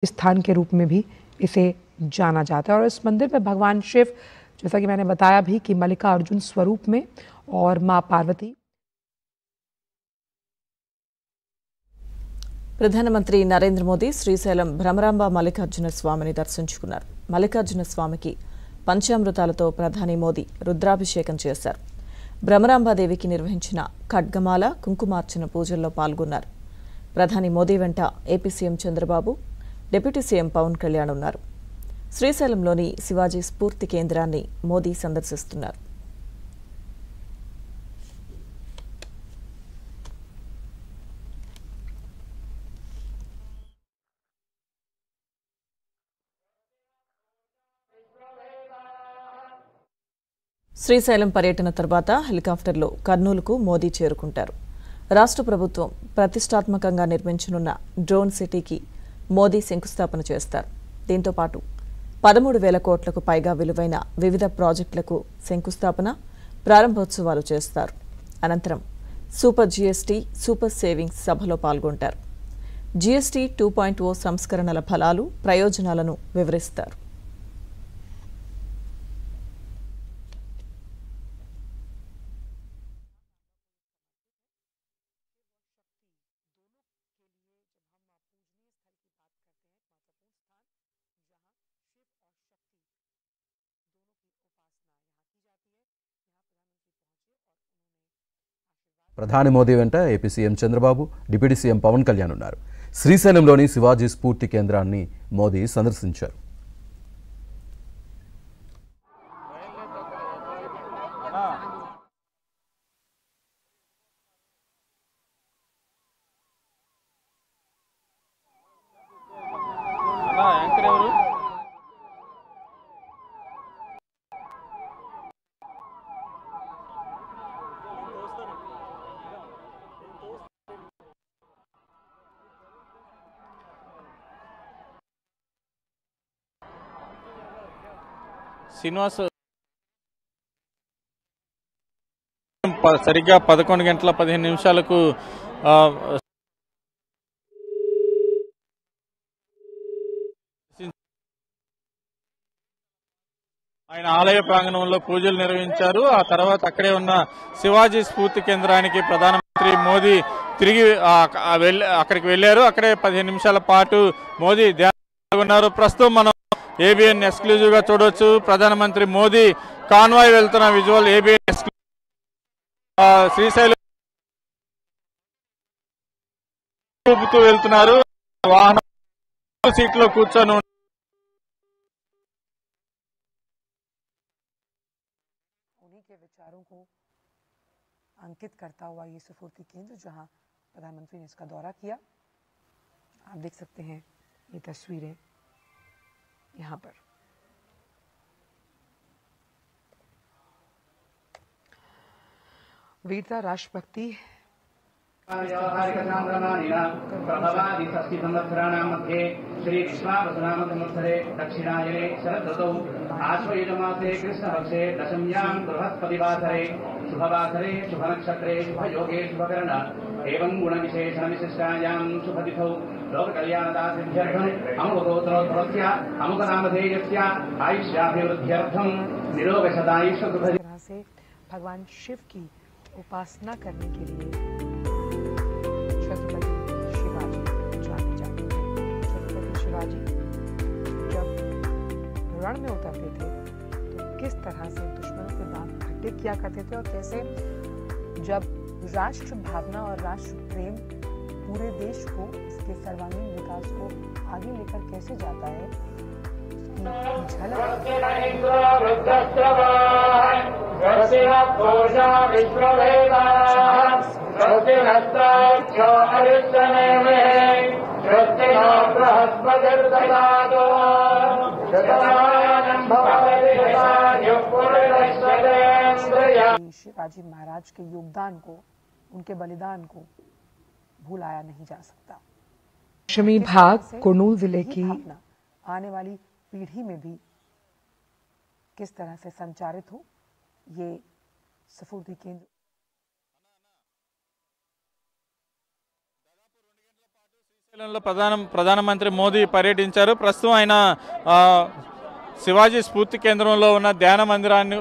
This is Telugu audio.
स्थान के रूप में भी इसे जाना जाता है। और इस मंदिर में भगवान शिव, जैसा कि मैंने बताया भी, कि मल्लिकार्जुन स्वरूप में और मां पार्वती। ప్రధానమంత్రి నరేంద్ర మోదీ శ్రీశైలం భ్రమరాంబ మల్లికార్జున స్వామిని దర్శించుకున్నారు. మల్లికార్జున స్వామికి పంచామృతాలతో ప్రధాని మోదీ రుద్రాభిషేకం చేశారు. భ్రమరాంబాదేవికి నిర్వహించిన ఖడ్గమాల, కుంకుమార్చన పూజల్లో పాల్గొన్నారు. ప్రధాని మోదీ వెంట AP CM Chandrababu, deputy CM Pawan Kalyan ఉన్నారు. శ్రీశైలంలోని శివాజీ స్ఫూర్తి కేంద్రాన్ని మోదీ సందర్శిస్తున్నారు. శ్రీశైలం పర్యటన తర్వాత హెలికాప్టర్లో కర్నూలుకు మోదీ చేరుకుంటారు. రాష్ట్ర ప్రభుత్వం ప్రతిష్టాత్మకంగా నిర్మించనున్న డ్రోన్ సిటీకి మోదీ శంకుస్థాపన చేస్తారు. దీంతో పాటు 13,000 కోట్లకు పైగా విలువైన వివిధ ప్రాజెక్టులకు శంకుస్థాపన, ప్రారంభోత్సవాలు చేస్తారు. అనంతరం సూపర్ జీఎస్టీ, సూపర్ సేవింగ్స్ సభలో పాల్గొంటారు. జీఎస్టీ 2.0 సంస్కరణల ఫలాలు, ప్రయోజనాలను వివరిస్తారు. ప్రధాని మోదీ వెంట AP CM Chandrababu, deputy CM Pawan Kalyan ఉన్నారు. శ్రీశైలంలోని శివాజీ స్ఫూర్తి కేంద్రాన్ని మోదీ సందర్శించారు. శ్రీనివాస్ సరిగ్గా 11 గంటల 15 నిమిషాలకు ఆయన ఆలయ ప్రాంగణంలో పూజలు నిర్వహించారు. ఆ తర్వాత అక్కడే ఉన్న శివాజీ స్ఫూర్తి కేంద్రానికి ప్రధానమంత్రి మోదీ తిరిగి అక్కడికి వెళ్లారు. అక్కడే 15 నిమిషాల పాటు మోదీ ధ్యానం. ప్రస్తుతం మనం ఏబిఎన్ ఎక్స్క్లూజివ్ గా చూడొచ్చు. ప్రధానమంత్రి మోదీ కాన్వాయ్ వెళ్తున్న విజువల్ ఏబిఎన్ ఎక్స్క్లూజివ్. శ్రీశైలం చూపుతూ వెళ్తున్నారు. వాహనం సీట్లో కూర్చొని उन्हीं के विचारों को अंकित करता हुआ ये स्फूर्ति केंद्र, जहां प्रधानमंत्री ने इसका दौरा किया। आप देख सकते हैं ये तस्वीरें यहाँ पर। वीरता, राष्ट्रभक्ति मध्ये श्री कृष्णावसनाम संवत्सरे दक्षिणायने शरदृतौ आश्वयुजमासे कृष्णपक्षे दशम्यां बृहस्पतिवासरे शुभवासरे शुभनक्षत्रे शुभयोगे शुभकर्ण एवं गुणविशेषण विशिष्टायां शुभतिथौ लोककल्याणदासिद्ध्यर्थम् अमुकगोत्रोद्भवस्य अमुकनामधेयस्य आयुष्याभिवृद्ध्यर्थं निरोगशदायुष्यसुखदि तरह से भगवान शिव की उपासना करने के लिए छत्रपति शिवाजी जाने जाते थे। छत्रपति शिवाजी जब रण में उतरते थे तो किस तरह से दुश्मनों के दांत खट्टे किया करते थे, और कैसे जब राष्ट्र भावना और राष्ट्र प्रेम पूरे देश को, इसके सर्वांगीण विकास को आगे लेकर कैसे जाता है, शिवाजी महाराज के योगदान को, उनके बलिदान को भुलाया नहीं जा सकता। पश्चिमी भाग कुर्नूल जिले की आने वाली पीढ़ी में भी किस तरह से संचारित हो, ये स्फूर्ति केंद्र ప్రధానమంత్రి మోదీ పర్యటించారు. ప్రస్తుతం ఆయన శివాజీ స్ఫూర్తి కేంద్రంలో ఉన్న ధ్యాన మందిరాన్ని